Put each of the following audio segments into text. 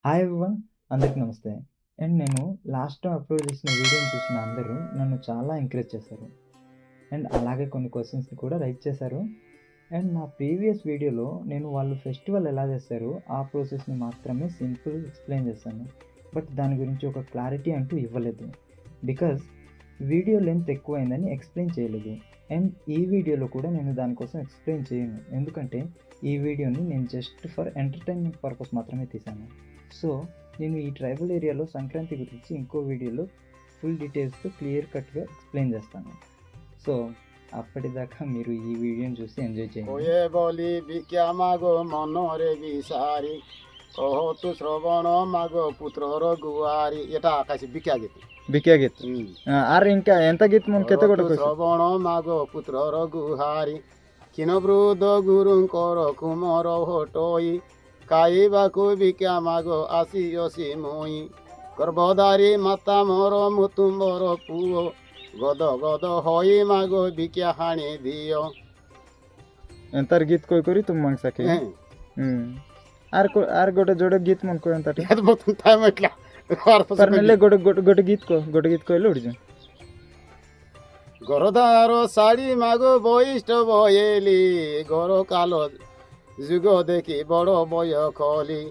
Hi everyone, అందరికి నమస్తే. And నేను లాస్ట్‌లో అప్‌లోడ్ చేసిన వీడియోని చూసిన అందరూ నన్ను చాలా ఎంకరేజ్ చేశారు. అండ్ అలాగే కొన్ని క్వెషన్స్‌ని కూడా రైజ్ చేశారు. అండ్ నా ప్రీవియస్ వీడియోలో నేను వాళ్ళు ఫెస్టివల్ ఎలా చేస్తారో ఆ ప్రాసెస్‌ని మాత్రమే సింపుల్ ఎక్స్‌ప్లెయిన్ చేశాను. బట్ దాని గురించి ఒక క్లారిటీ అంటూ ఇవ్వలేదు. బికాజ్ వీడియో లెంత్ ఎక్కువైందని ఎక్స్‌ప్లెయిన్ చేయలేదు. అండ్ ఈ వీడియోలో కూడా నేను దానికోసం ఎక్స్‌ప్లెయిన్ చేయను. ఎందుకంటే ఈ వీడియోని నేను జస్ట్ ఫర్ ఎంటర్‌టైన్‌మెంట్ పర్పస్ మాత్రమే తీశాను. సో నేను ఈ ట్రైబల్ ఏరియాలో సంక్రాంతి గురించి ఇంకో వీడియోలో ఫుల్ డీటెయిల్స్తో క్లియర్ కట్గా ఎక్స్ప్లెయిన్ చేస్తాను. సో అప్పటిదాకా మీరు ఈ వీడియోని చూసి ఎంజాయ్ చేయండి. বলি বিক্যা মাগো মনরে বিসারি কহতু শ্রবণ মাগো পুত্রর গুয়ারি এটা আকাশে বিক্যা গীত బికే గీత్ ఆర్ ఇంకా ఎంత గీత్ మన కెతే కూడా শ্রবণ মাগো পুত্রর গুহারি কিন বৃদ্ধ গুরুঙ্কর কুমর হটই কাইবাকু বিক্যা মাগো আসি অসি মই গর্ভধারী মাতা মর মুতুম্বর পুও গদ গদ হই মাগো বিক্যা হানি দিও ಎಂತಾರ ಗೀತ್ ಕೊಯ್ ಕೊರಿ ತುಂಬ ಮಂಗ್ ಸಾಕಿ ಆರ್ गोटे जोड़े गीत मन को ಎಂತ ಅದು ಮೊತ್ತ ಟೈಮ್ ಇಟ್ಲ पर नले गोटे गीत को लोड जे গরধার শাড়ি মাগো বৈষ্ঠ বয়েলি গর কালো যুগ দেখি বড় বয় খলি.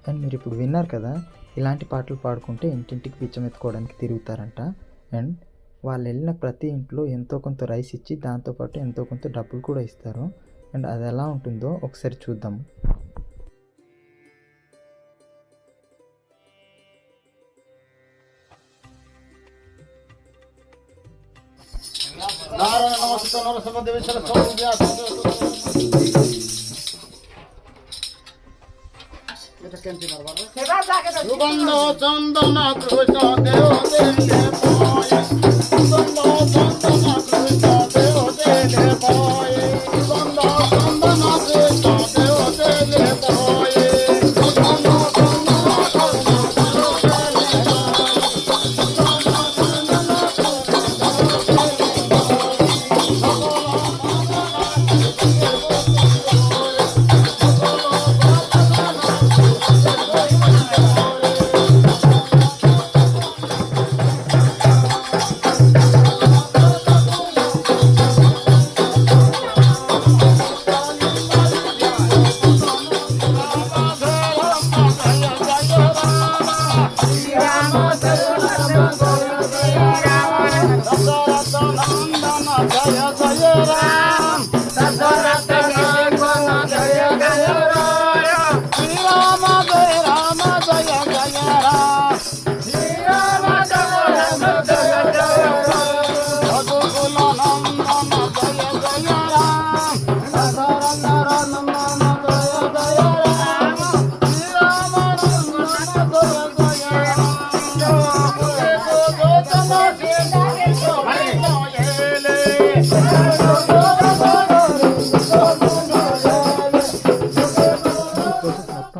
అండ్ మీరు ఇప్పుడు విన్నారు కదా, ఇలాంటి పాటలు పాడుకుంటే ఇంటింటికి పిచ్చం ఎత్తుకోవడానికి తిరుగుతారంట. అండ్ వాళ్ళు వెళ్ళిన ప్రతి ఇంట్లో ఎంతో కొంత రైస్ ఇచ్చి దాంతోపాటు ఎంతో కొంత డబ్బులు కూడా ఇస్తారు. అండ్ అది ఎలా ఉంటుందో ఒకసారి చూద్దాం. সুগন্ধ চন্দন কৃষ্ণ দেও দেলে পয়ে সুগন্ধ চন্দন কৃষ্ণ দেও দেলে পয়ে সুগন্ধ চন্দন কৃষ্ণ দেও দেলে পয়ে সুগন্ধ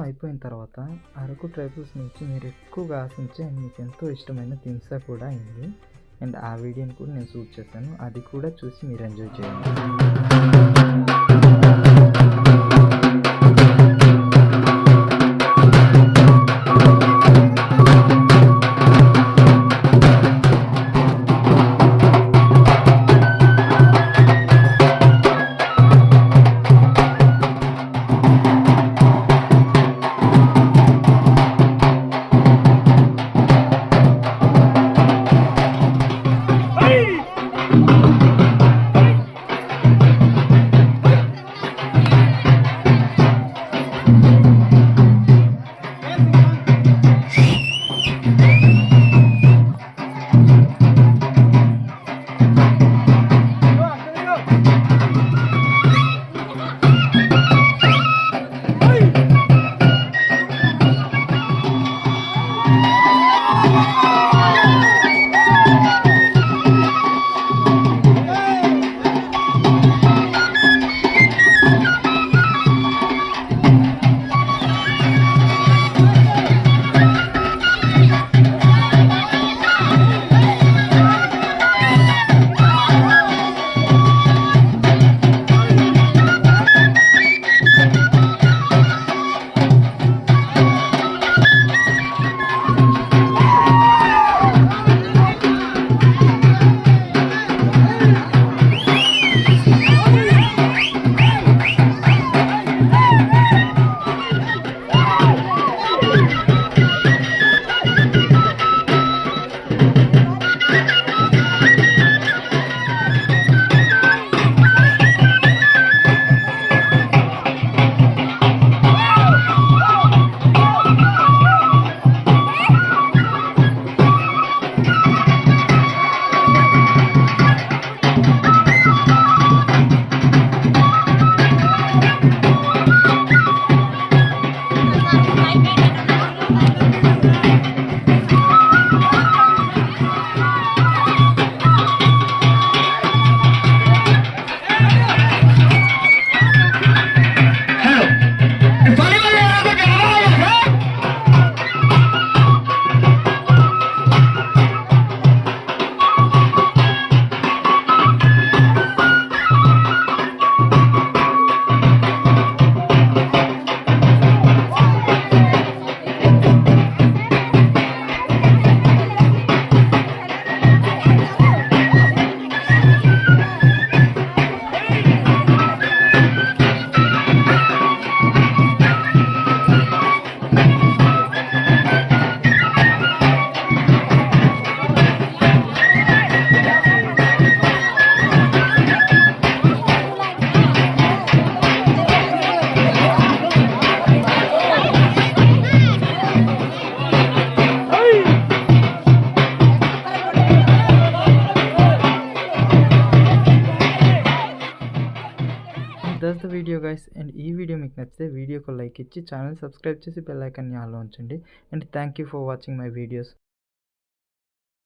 అయిపోయిన తర్వాత అరకు ట్రైబల్స్ నుంచి మీరు ఎక్కువగా ఆశించే మీకు ఎంతో ఇష్టమైన తిన్సా కూడా అయింది. అండ్ ఆ వీడియోని కూడా నేను షూట్ చేశాను, అది కూడా చూసి మీరు ఎంజాయ్ చేయండి. Video guys. అండ్ ఈ వీడియో మీకు నచ్చితే వీడియోకి లైక్ ఇచ్చి ఛానల్ సబ్స్క్రైబ్ చేసి బెల్ ఐకాన్ని ఆన్లో ఉంచండి. And thank you for watching my videos.